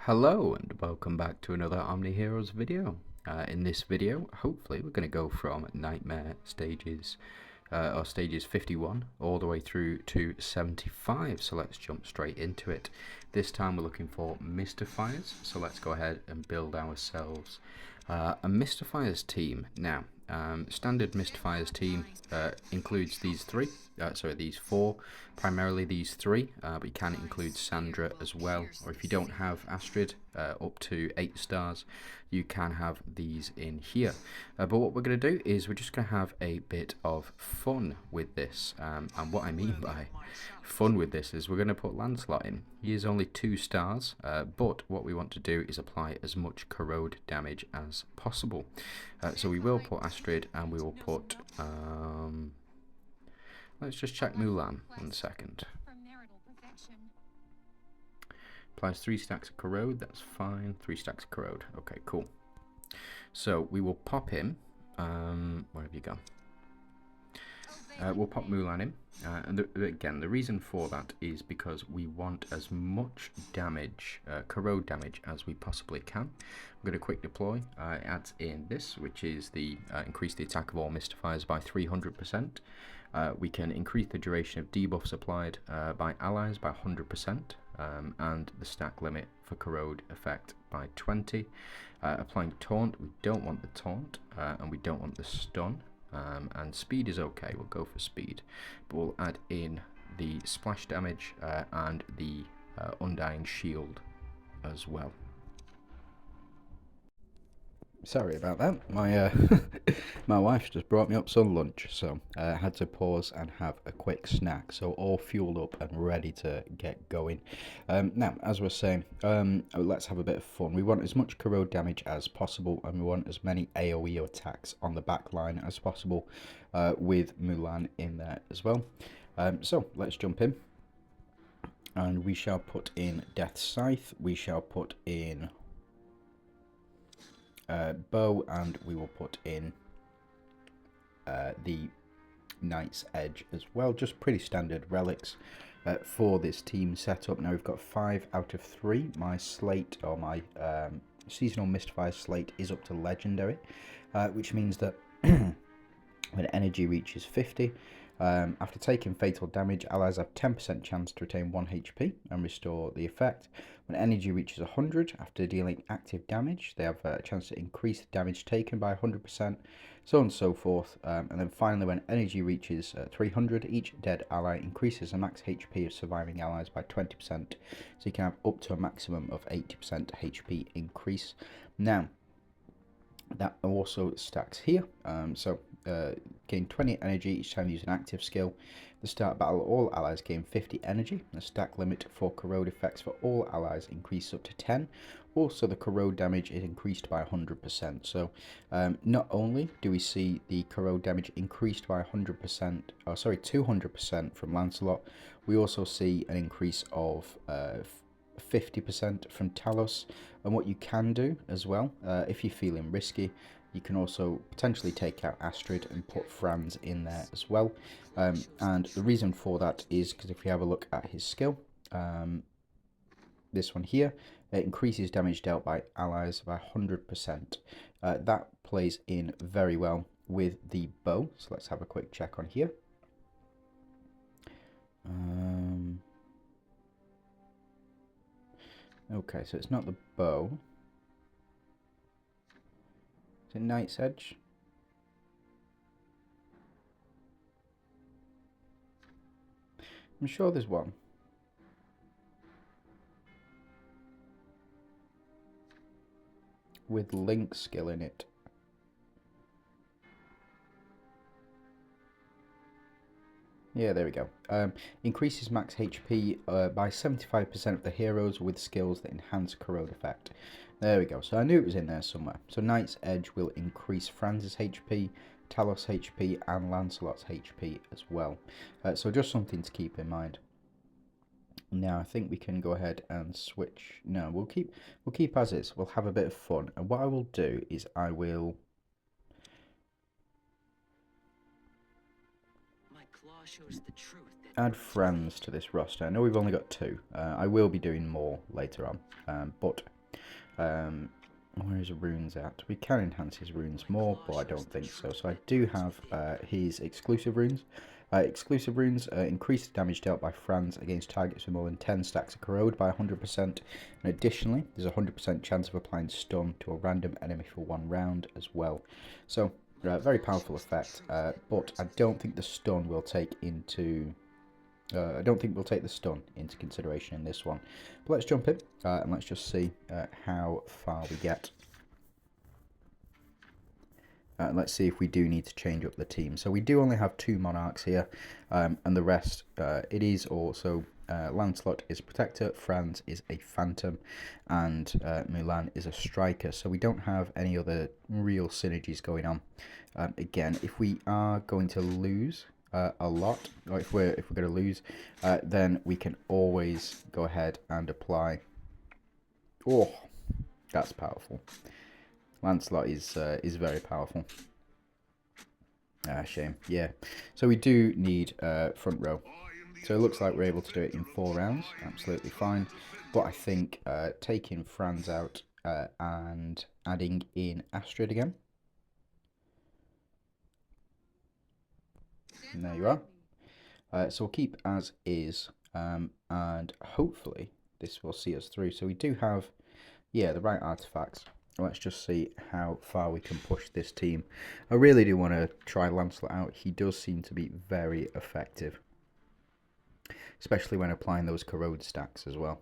Hello and welcome back to another OMNIHEROES video. In this video, hopefully we're going to go from Nightmare stages, or stages 51 all the way through to 75, so let's jump straight into it. This time we're looking for Mystifiers, so let's go ahead and build ourselves a Mystifiers team. Now, standard Mystifiers team includes these these four, primarily these three, but you can include Sandra as well, or if you don't have Astrid, up to 8 stars, you can have these in here. But what we're going to do is we're just going to have a bit of fun with this, and what I mean by fun with this is we're going to put Lancelot in. He is only 2 stars, but what we want to do is apply as much corrode damage as possible. So we will put Astrid and we will put let's just check Mulan 1 second. Applies 3 stacks of corrode, that's fine. 3 stacks of corrode, okay, cool. So we will pop him, where have you gone? We'll pop Mulan in, and again, the reason for that is because we want as much damage, corrode damage, as we possibly can. I'm going to quick deploy. It adds in this, which is the increase the attack of all Mystifiers by 300%. We can increase the duration of debuffs applied by allies by 100%, and the stack limit for corrode effect by 20. Applying taunt, we don't want the taunt, and we don't want the stun. And speed is okay, we'll go for speed, but we'll add in the splash damage and the undying shield as well. Sorry about that, my my wife just brought me up some lunch, so I had to pause and have a quick snack, so all fueled up and ready to get going. Now, as we're saying, let's have a bit of fun. We want as much corrode damage as possible, and we want as many AoE attacks on the back line as possible, with Mulan in there as well. So let's jump in, and we shall put in Death Scythe, we shall put in bow, and we will put in the Knight's Edge as well. Just pretty standard relics for this team setup. Now we've got 5 out of 3. My slate, or my seasonal Mystifier slate, is up to legendary, which means that when energy reaches 50, after taking fatal damage, allies have 10% chance to retain 1 HP and restore the effect. When energy reaches 100, after dealing active damage, they have a chance to increase the damage taken by 100%, so on and so forth. And then finally, when energy reaches 300, each dead ally increases the max HP of surviving allies by 20%, so you can have up to a maximum of 80% HP increase. Now, that also stacks here, gain 20 energy each time you use an active skill. The start battle, all allies gain 50 energy. The stack limit for corrode effects for all allies increases up to 10. Also, the corrode damage is increased by 100%. So, not only do we see the corrode damage increased by 200% from Lancelot, we also see an increase of 50% from Talos. And what you can do as well, if you're feeling risky, you can also potentially take out Astrid and put Franz in there as well. And the reason for that is because if we have a look at his skill, this one here, it increases damage dealt by allies by 100%. That plays in very well with the bow. So let's have a quick check on here. Okay, so it's not the bow. Is it Knight's Edge? I'm sure there's one. With Link skill in it. Yeah, there we go. Increases max HP by 75% of the heroes with skills that enhance corrode effect. There we go. So I knew it was in there somewhere. So Knight's Edge will increase Franz's HP, Talos' HP, and Lancelot's HP as well. So just something to keep in mind. Now I think we can go ahead and switch. No, we'll keep as is. We'll have a bit of fun. And what I will do is I will add friends to this roster. I know we've only got 2. I will be doing more later on, but Where his runes at? We can enhance his runes more, but I don't think so. So I do have his exclusive runes. Exclusive runes increase the damage dealt by Franz against targets with more than 10 stacks of corrode by 100%. And additionally, there's a 100% chance of applying stun to a random enemy for 1 round as well. So, very powerful effect, but I don't think the stun will take into... I don't think we'll take the stun into consideration in this one. But let's jump in and let's just see how far we get. Let's see if we do need to change up the team. So we do only have 2 monarchs here, and the rest, it is also Lancelot is a protector, Franz is a phantom, and Mulan is a striker. So we don't have any other real synergies going on. Again, if we are going to lose a lot, or if we're going to lose, then we can always go ahead and apply. Oh, that's powerful. Lancelot is very powerful. Ah, shame. Yeah. So we do need front row. So it looks like we're able to do it in 4 rounds. Absolutely fine. But I think taking Franz out and adding in Astrid again. And there you are. So we'll keep as is. And hopefully this will see us through. So we do have, yeah, the right artifacts. Let's just see how far we can push this team. I really do want to try Lancelot out. He does seem to be very effective, especially when applying those corrode stacks as well.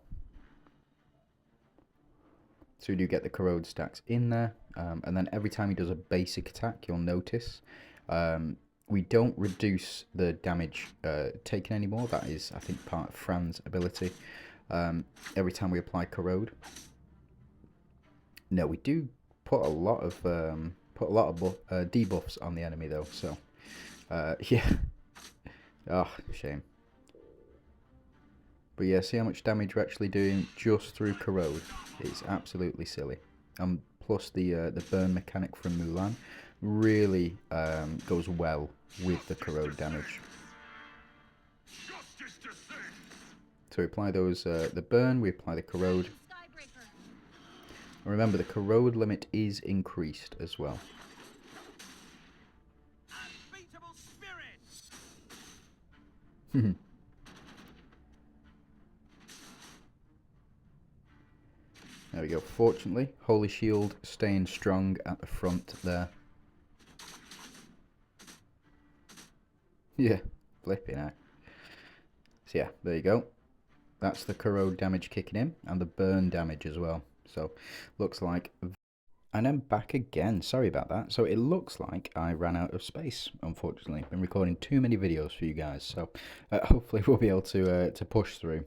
So we do get the corrode stacks in there, and then every time he does a basic attack, you'll notice we don't reduce the damage taken anymore. That is, I think, part of Fran's ability. Every time we apply corrode. No, we do put a lot of debuffs on the enemy though. So, yeah. Oh, shame. But yeah, see how much damage we're actually doing just through corrode. It's absolutely silly. Plus the burn mechanic from Mulan really goes well with the corrode damage. So we apply those the burn, we apply the corrode. Remember, the corrode limit is increased as well. There we go. Fortunately, Holy Shield staying strong at the front there. Yeah, flipping out. So yeah, there you go. That's the corrode damage kicking in, and the burn damage as well. So, looks like... And I'm back again. Sorry about that. So, it looks like I ran out of space, unfortunately. I've been recording too many videos for you guys. So, hopefully we'll be able to push through.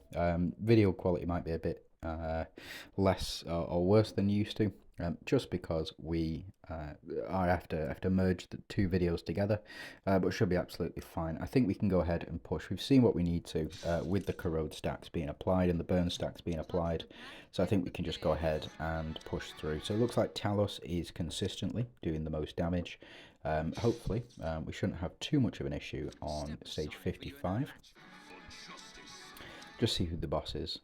Video quality might be a bit less or worse than used to. Just because we have to merge the 2 videos together, but it should be absolutely fine. I think we can go ahead and push. We've seen what we need to with the corrode stacks being applied and the burn stacks being applied, so I think we can just go ahead and push through. So it looks like Talos is consistently doing the most damage. Hopefully we shouldn't have too much of an issue on stage 55. Just see who the boss is.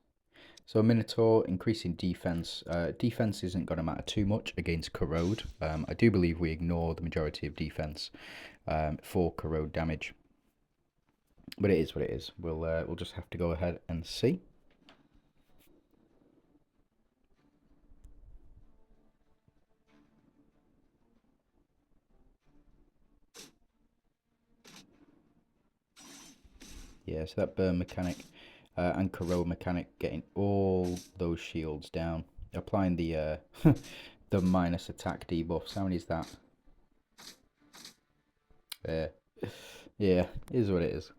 So Minotaur, increasing defense. Defense isn't going to matter too much against corrode. I do believe we ignore the majority of defense for corrode damage. But it is what it is. We'll just have to go ahead and see. Yeah, so that burn mechanic and corrode mechanic, getting all those shields down, applying the the minus attack debuffs. How many is that? There. Yeah, it is what it is.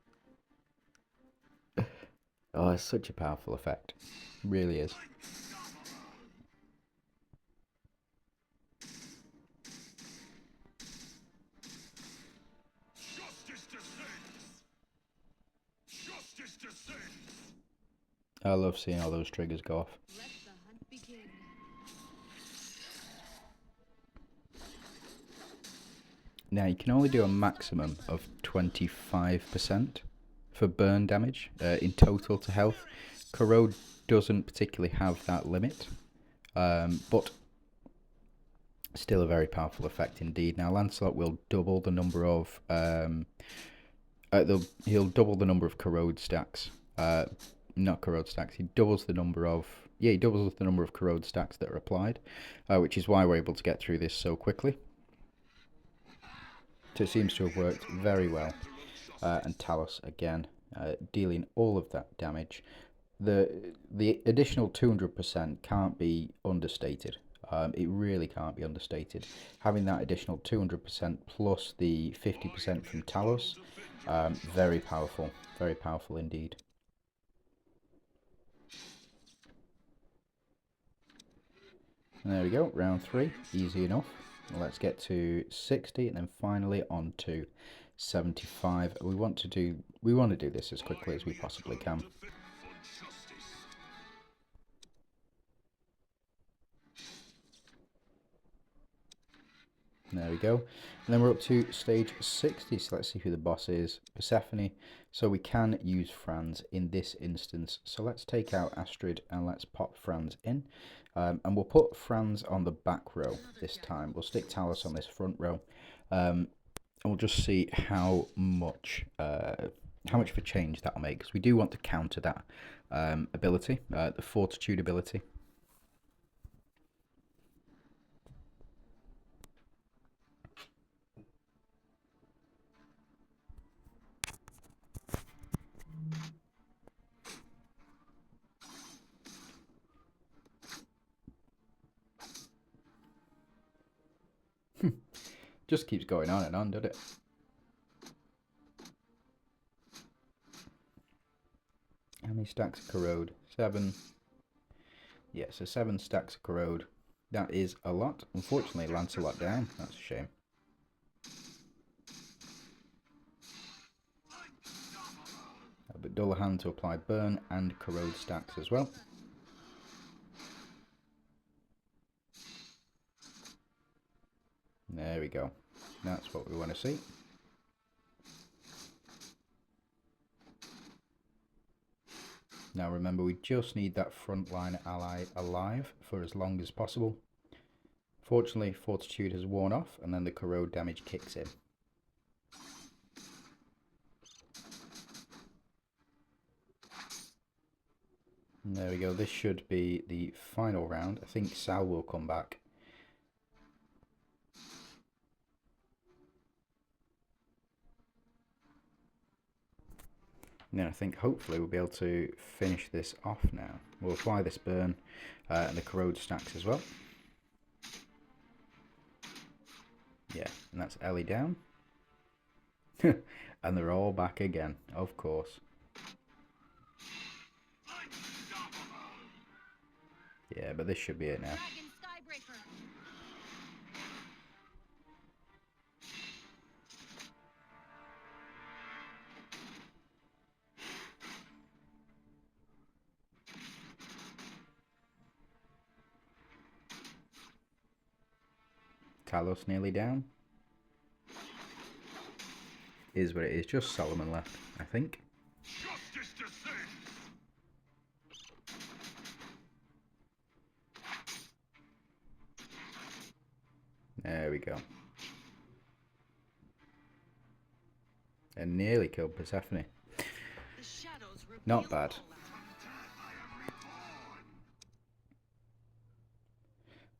Oh, it's such a powerful effect. It really is. I love seeing all those triggers go off. Now you can only do a maximum of 25% for burn damage in total to health. Corrode doesn't particularly have that limit. But still a very powerful effect indeed. Now Lancelot will double the number of he'll double the number of corrode stacks. Not corrode stacks. He doubles the number of corrode stacks that are applied, which is why we're able to get through this so quickly. So it seems to have worked very well. And Talos again, dealing all of that damage. The additional 200% can't be understated. It really can't be understated. Having that additional 200% plus the 50% from Talos, very powerful indeed. And there we go, round 3, easy enough. Let's get to 60 and then finally on to 75. We want to do this as quickly as we possibly can. There we go. And then we're up to stage 60, so let's see who the boss is. Persephone. So we can use Franz in this instance. So let's take out Astrid and let's pop Franz in. And we'll put Franz on the back row this time. We'll stick Talos on this front row. And we'll just see how much of a change that'll make. Because we do want to counter that ability, the Fortitude ability. Just keeps going on and on, doesn't it? How many stacks of corrode? 7. Yeah, so 7 stacks of corrode. That is a lot. Unfortunately, Lancelot down. That's a shame. But Dullahan to apply burn and corrode stacks as well. There we go. That's what we want to see. Now remember, we just need that frontline ally alive for as long as possible. Fortunately, Fortitude has worn off and then the corrode damage kicks in. And there we go. This should be the final round. I think Sal will come back. And then I think hopefully we'll be able to finish this off now. We'll apply this burn and the corrode stacks as well. Yeah, and that's Ellie down. And they're all back again, of course. Yeah, but this should be it now. Talos nearly down. Is what it is. Just Solomon left, I think. There we go. And nearly killed Persephone. Not bad.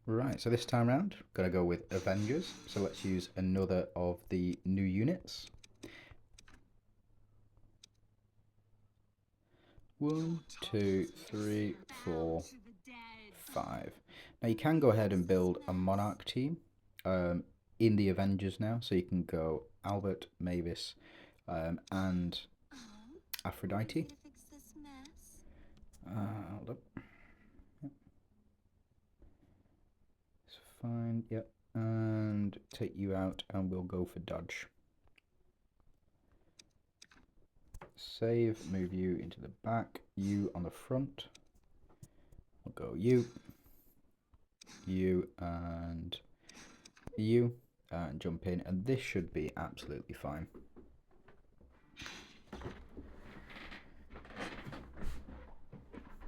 Right, so this time round, gonna go with Avengers. So let's use another of the new units. 1, 2, 3, 4, 5. Now you can go ahead and build a Monarch team in the Avengers now. So you can go Albert, Mavis, and Aphrodite. Hold up. It's fine, yep. And take you out and we'll go for dodge. Save, move you into the back, you on the front. We'll go you, and you, and jump in, and this should be absolutely fine.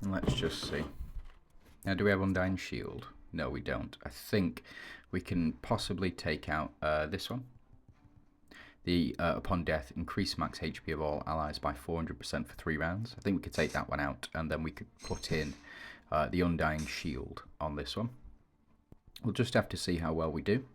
And let's just see. Now, do we have Undying Shield? No, we don't. I think we can possibly take out this one. The upon death, increase max HP of all allies by 400% for 3 rounds. I think we could take that one out, and then we could put in the Undying Shield on this one. We'll just have to see how well we do.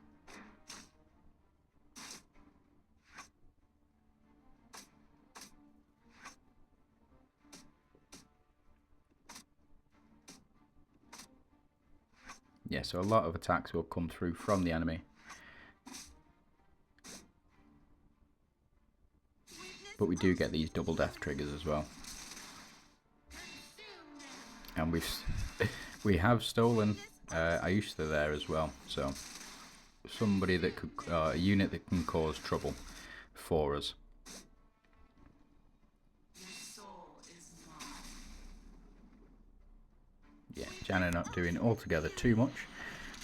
Yeah, so a lot of attacks will come through from the enemy. But we do get these double death triggers as well. And we have stolen Ayushta there as well. So somebody that could, a unit that can cause trouble for us. Yeah, Janna not doing altogether too much,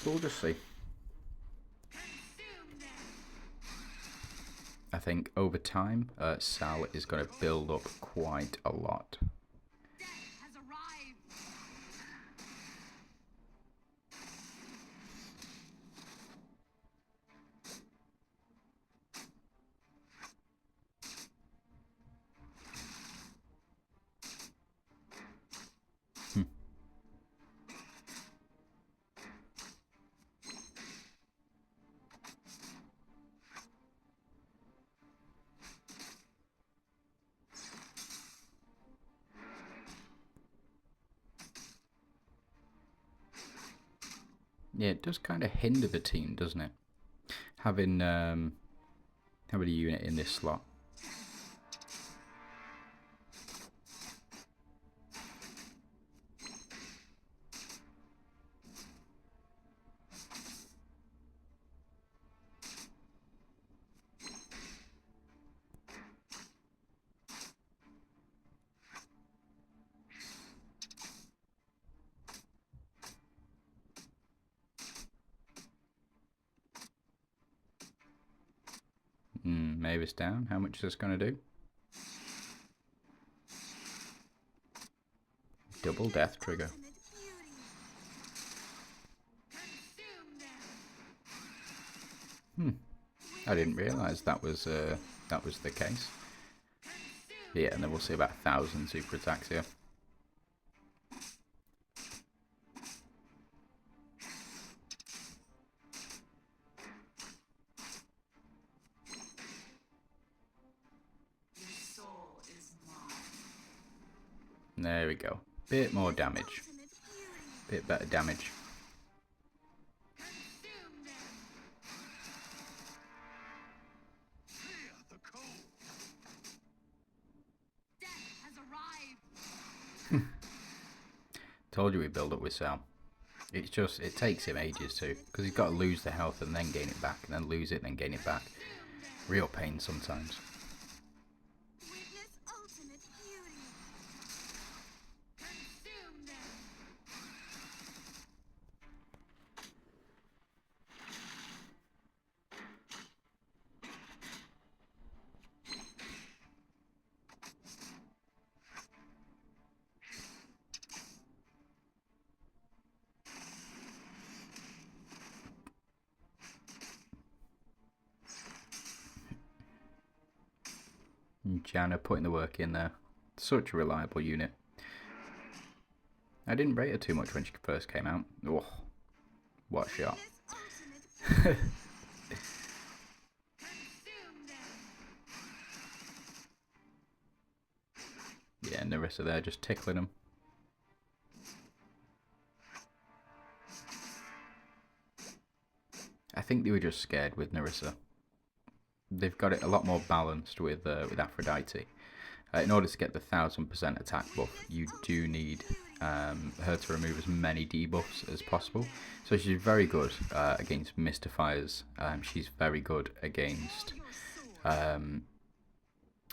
but we'll just see. I think over time, Sal is going to build up quite a lot. Yeah, it does kind of hinder the team, doesn't it? Having a unit in this slot. Mavis down. How much is this going to do? Double death trigger. I didn't realise that was the case. Yeah, and then we'll see about 1,000 super attacks here. There we go. Bit more damage. Bit better damage. Told you we build up with Sal. It's just, it takes him ages too, because he's got to lose the health and then gain it back, and then lose it and then gain it back. Real pain sometimes. Janna putting the work in there. Such a reliable unit. I didn't rate her too much when she first came out. Oh, what a shot. Yeah, Nerissa there just tickling them. I think they were just scared with Nerissa. They've got it a lot more balanced with Aphrodite. In order to get the 1000% attack buff, you do need her to remove as many debuffs as possible. So she's very good against Mystifiers. She's very good against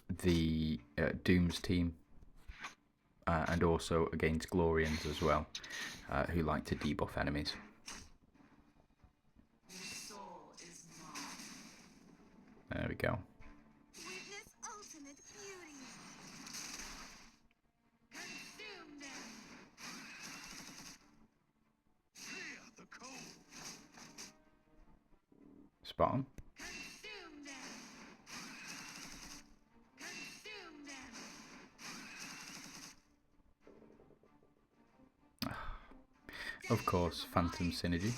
the Doom's team. And also against Glorians as well, who like to debuff enemies. There we go. Spot on. Of course, Phantom Synergy.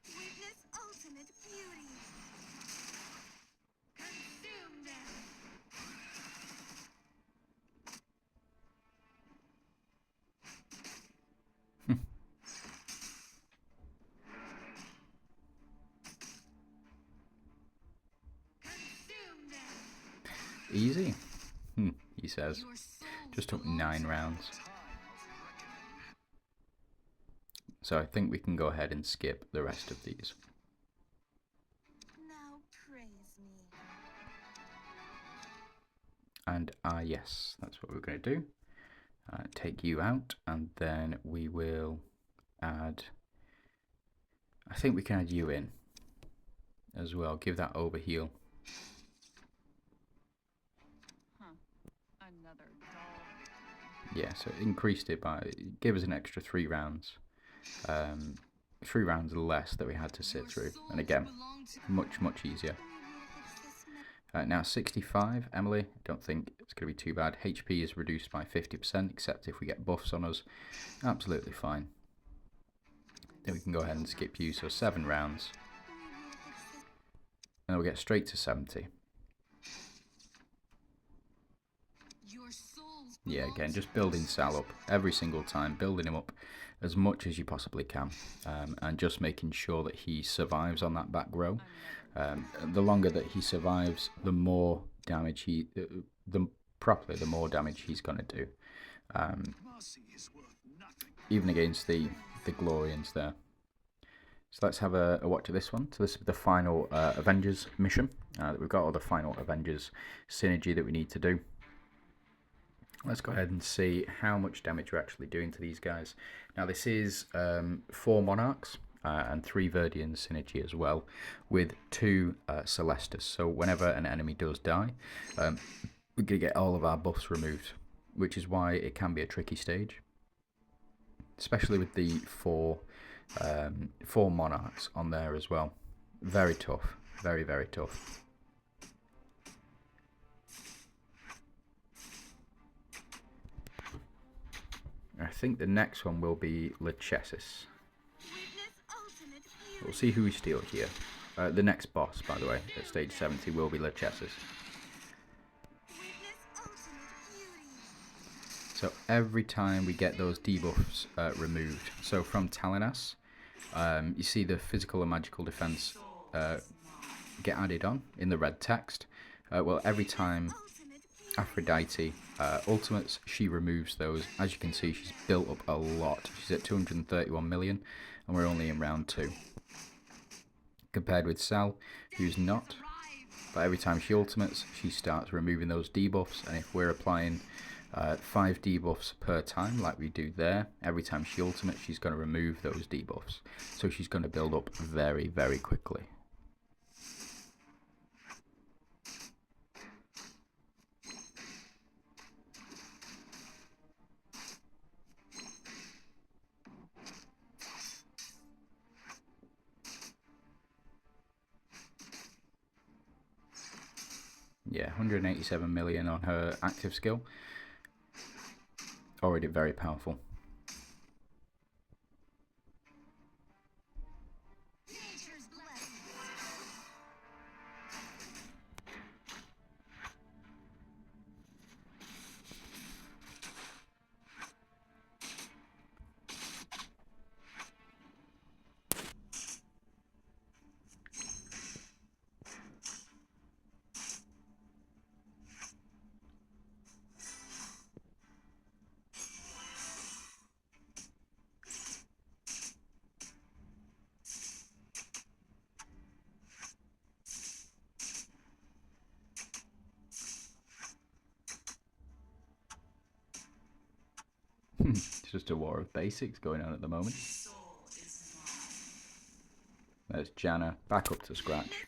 Witness ultimate beauty. Consume them. Consume them. Easy, he says. Just took 9 rounds. So I think we can go ahead and skip the rest of these. Now praise me. And yes, that's what we're going to do. Take you out, and then we will add, I think we can add you in as well. Give that overheal. Another dull. Yeah, so it increased it by, give us an extra 3 rounds. 3 rounds less that we had to sit through, and again, much easier. Now 65, Emily, don't think it's going to be too bad. HP is reduced by 50%, except if we get buffs on us. Absolutely fine. Then we can go ahead and skip you, so 7 rounds. And we'll get straight to 70. Yeah, again, just building Sal up every single time, building him up as much as you possibly can, and just making sure that he survives on that back row. The longer that he survives, the more damage the more damage he's going to do, even against the Glorians there. So let's have a watch of this one. So this is the final Avengers mission that we've got, or the final Avengers synergy that we need to do. Let's go ahead and see how much damage we're actually doing to these guys. Now this is 4 Monarchs and 3 Verdian synergy as well, with 2 Celestus. So whenever an enemy does die, we're going to get all of our buffs removed, which is why it can be a tricky stage. Especially with the 4 Monarchs on there as well. Very tough, very tough. I think the next one will be Lachesis. We'll see who we steal here. The next boss, by the way, at stage 70 will be Lachesis. So every time we get those debuffs removed, so from Talinas, you see the physical and magical defense get added on in the red text. Well, every time Aphrodite ultimates, she removes those. As you can see, she's built up a lot. She's at 231 million, and we're only in round 2. Compared with Sal, who's not, but every time she ultimates, she starts removing those debuffs, and if we're applying 5 debuffs per time, like we do there, every time she ultimates, she's going to remove those debuffs. So she's going to build up very quickly. Yeah, 187 million on her active skill. Already very powerful. It's just a war of basics going on at the moment. There's Janna, back up to scratch.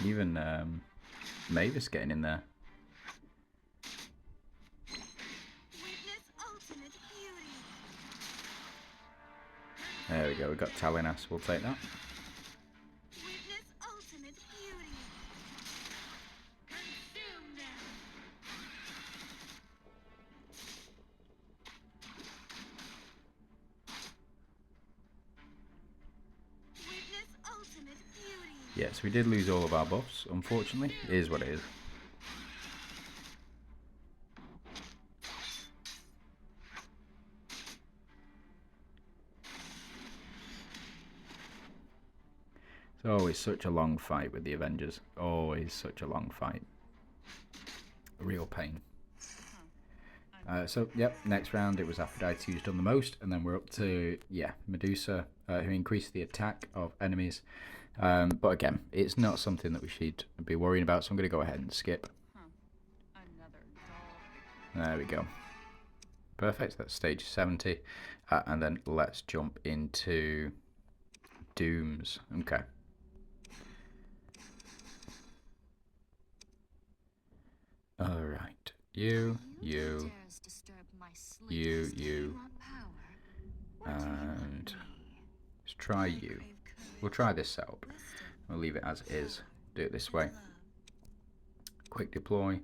Even Mavis getting in there. Witness ultimate beauty. There we go, we've got Talinas, we'll take that. Witness ultimate beauty. Consume them. Witness ultimate beauty. Yes, we did lose all of our buffs, unfortunately. It is what it is. It's always such a long fight with the Avengers. Always such a long fight. A real pain. So, yep, next round it was Aphrodite who's done the most, and then we're up to, yeah, Medusa, who increased the attack of enemies. But again, it's not something that we should be worrying about, so I'm going to go ahead and skip. There we go. Perfect, that's stage 70. And then let's jump into Dooms. Okay. Alright. You. And let's try you. We'll try this setup. We'll leave it as is. Do it this way. Quick deploy.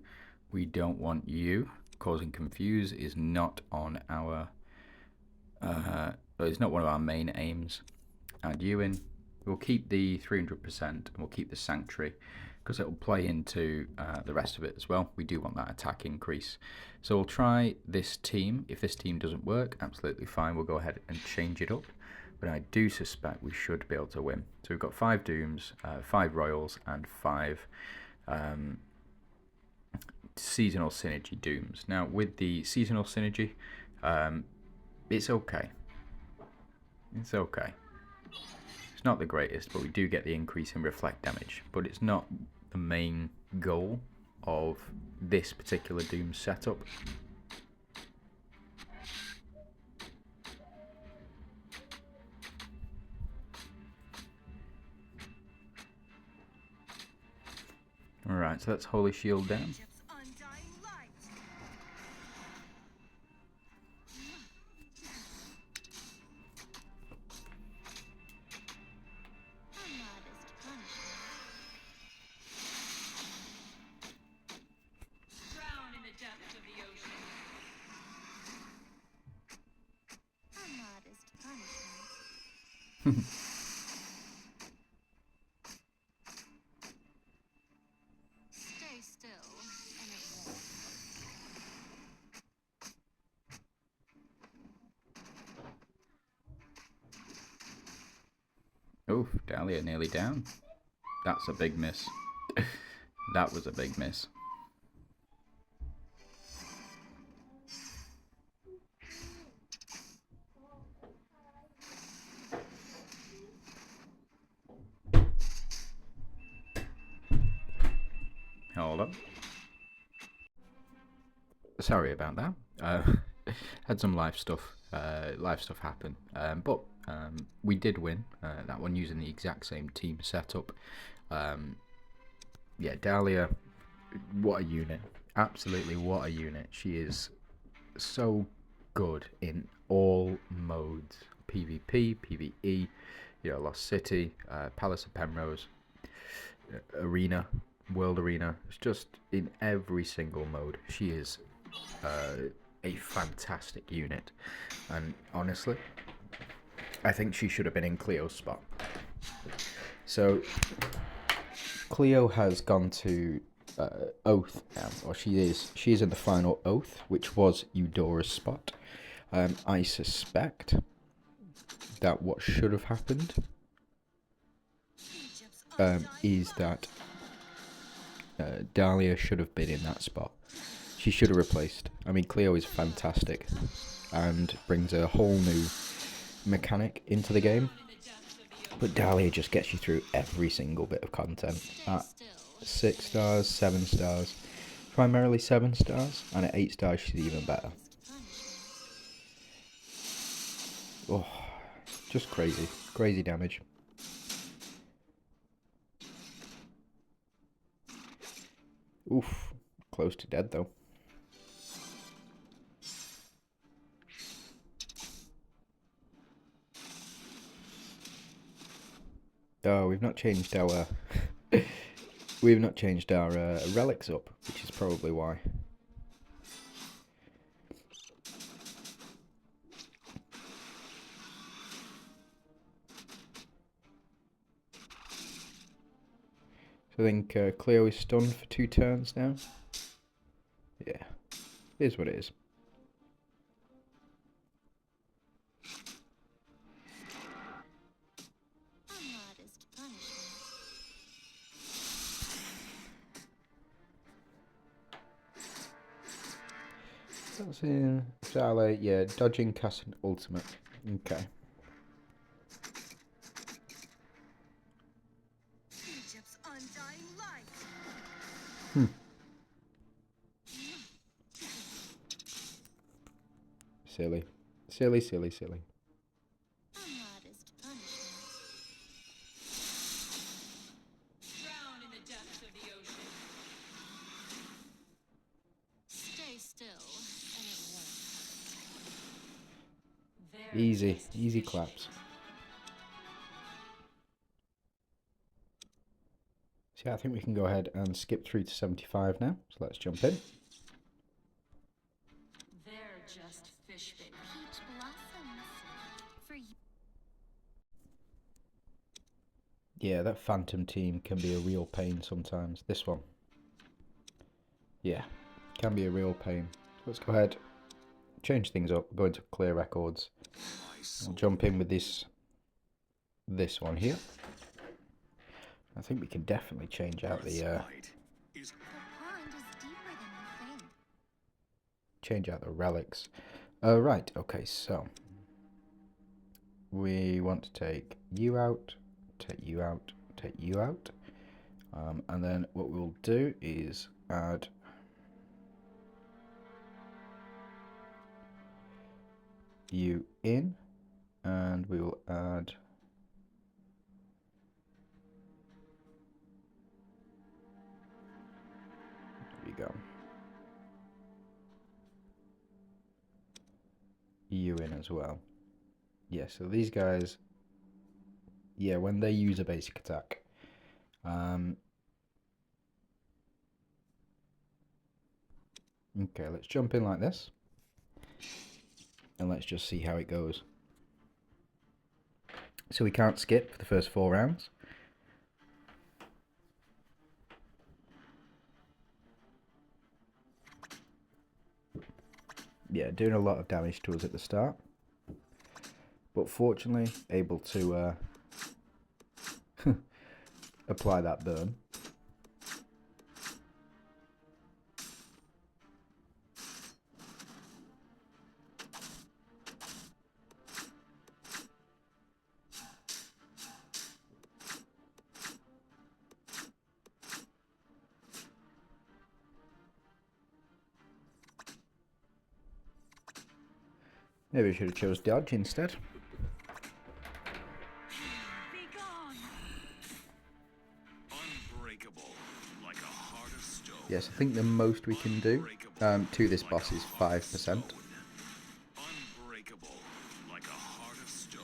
We don't want you. Causing confuse is not on our it's not one of our main aims. Add you in. We'll keep the 300% and we'll keep the sanctuary because it will play into the rest of it as well. We do want that attack increase. So we'll try this team. If this team doesn't work, absolutely fine. We'll go ahead and change it up. But I do suspect we should be able to win. So we've got 5 Dooms, 5 Royals, and 5 seasonal synergy Dooms. Now with the seasonal synergy, it's okay. It's okay. It's not the greatest, but we do get the increase in reflect damage. But it's not the main goal of this particular Doom setup. Alright, so that's Holy Shield down. Egypt's undying light. A modest punishment. Drown in the depths of the ocean. A modest punishment. Stay still, and it won't. Oof, Dahlia nearly down. That's a big miss. That was a big miss. Hold up. Sorry about that. Had some live stuff happen. But we did win that one using the exact same team setup. Yeah, Dahlia, what a unit. Absolutely what a unit. She is so good in all modes. PvP, PvE, you know, Lost City, Palace of Penrose, Arena, World Arena. It's just in every single mode. She is a fantastic unit. And honestly, I think she should have been in Cleo's spot. So Cleo has gone to Oath now, or she is in the final Oath, which was Eudora's spot. I suspect that what should have happened Egypt's undying is that Dahlia should have been in that spot. She should have replaced. I mean, Cleo is fantastic and brings a whole new mechanic into the game. But Dahlia just gets you through every single bit of content. At 6 stars, 7 stars, primarily 7 stars, and at 8 stars she's even better. Oh, just crazy. Crazy damage. Oof, close to dead though. Oh, we've not changed our relics up, which is probably why. So I think Cleo is stunned for 2 turns now. Yeah, it is what it is. A modest punishment. That's in Zala, yeah, dodging, cast, and ultimate. Okay. Egypt's undying light. Silly. Silly, silly, silly. A modest punishment. Drown in the depths of the ocean. Stay still, and it won't. They're Easy, just easy fish claps. bait. So yeah, I think we can go ahead and skip through to 75 now. So let's jump in. They're just fish bait. Peach blossoms. For you. Yeah, that Phantom team can be a real pain sometimes. This one. Yeah, can be a real pain. Let's go ahead, change things up, go into clear records. We'll jump in with this one here. I think we can definitely change out the The pond is deeper than you think. change out the relics. Right, okay, so we want to take you out, take you out, take you out. And then what we'll do is add you in, and we will add there we go, you in as well. Yeah, so these guys, yeah, when they use a basic attack, okay, let's jump in like this, and let's just see how it goes. So we can't skip for the first 4 rounds. Yeah, doing a lot of damage to us at the start, but fortunately able to apply that burn. Maybe I should have chose dodge instead. Be gone. Unbreakable, like a heart of stone. Yes, I think the most we can do to this boss is 5%. Unbreakable, like a heart of stone.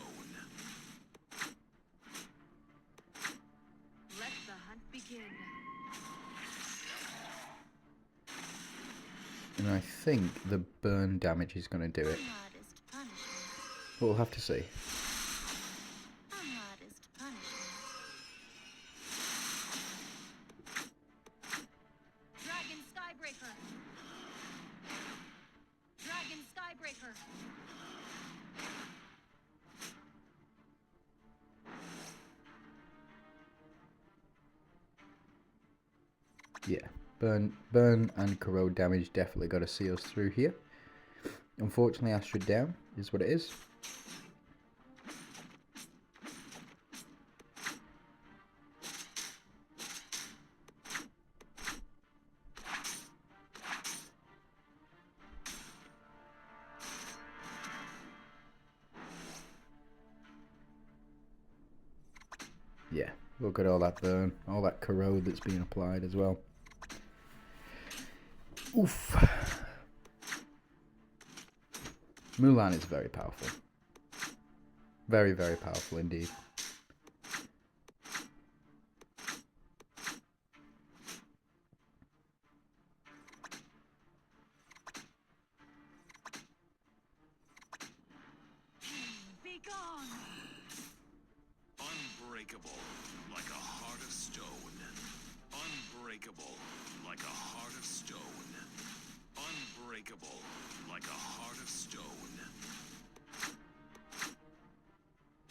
Let the hunt begin. And I think the burn damage is going to do A it. modest punishment. We'll have to see. A modest punishment. Dragon Skybreaker. Dragon Skybreaker. Yeah, burn and corrode damage definitely got to see us through here. Unfortunately, Astrid down is what it is. Yeah, look at all that burn, all that corrode that's being applied as well. Oof. Mulan is very powerful. Very, very powerful indeed. Be gone. Unbreakable, like a heart of stone. Unbreakable, like a heart of stone. Unbreakable, like a heart of stone.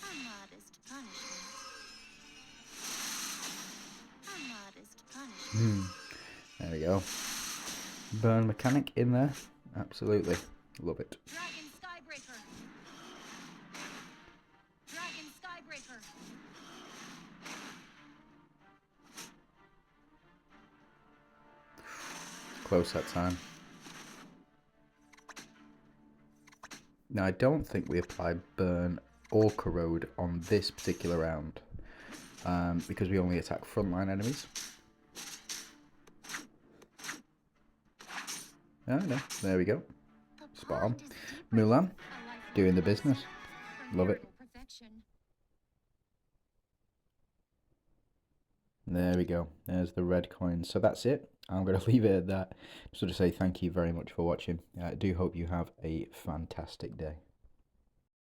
A modest punishment. A modest punishment. There we go. Burn mechanic in there. Absolutely. Love it. Dragon Skybreaker. Dragon Skybreaker. Close that time. Now I don't think we apply burn or corrode on this particular round. Because we only attack frontline enemies. Oh no, there we go. The Spot on. pond is deeper Mulan, A lifelong doing the quest business. for Love it. marital perfection. There we go. There's the red coin. So that's it. I'm going to leave it at that. Just to say thank you very much for watching. I do hope you have a fantastic day.